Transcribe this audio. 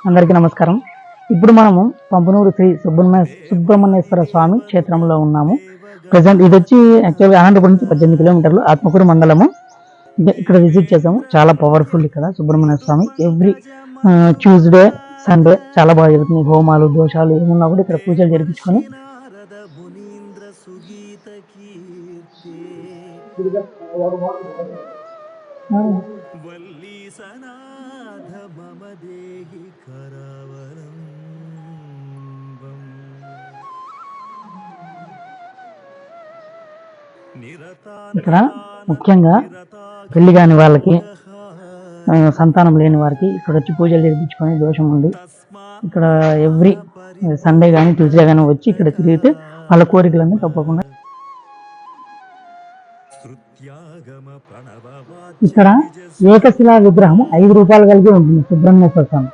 అందరికీ నమస్కారం. ఇప్పుడు మనము పంపనూరు శ్రీ సుబ్రహ్మణ్యేశ్వర స్వామి క్షేత్రంలో ఉన్నాము. ప్రజెంట్ ఇది వచ్చి యాక్చువల్గా అనంతపురం నుంచి 18 కిలోమీటర్లు, ఆత్మకూరు మండలము. ఇక్కడ విజిట్ చేసాము. చాలా పవర్ఫుల్ ఇక్కడ సుబ్రహ్మణ్య స్వామి. ఎవ్రీ ట్యూస్డే సండే చాలా బాగా జరుగుతుంది. హోమాలు దోషాలు ఏమున్నా కూడా ఇక్కడ పూజలు జరిపించుకొని ఇక్కడ ముఖ్యంగా పెళ్లి కాని వాళ్ళకి, సంతానం లేని వారికి ఇక్కడ వచ్చి పూజలు జరిపించుకొని దోషం ఉండి ఇక్కడ ఎవ్రీ సండే కానీ ట్యూస్డే కానీ వచ్చి ఇక్కడ తిరిగితే వాళ్ళ కోరికలన్నీ తప్పకుండా. ఇక్కడ ఏకశిలా విగ్రహం 5 రూపాయలు కలిగి ఉంటుంది సుబ్రహ్మణ్యేశ్వర స్వామి.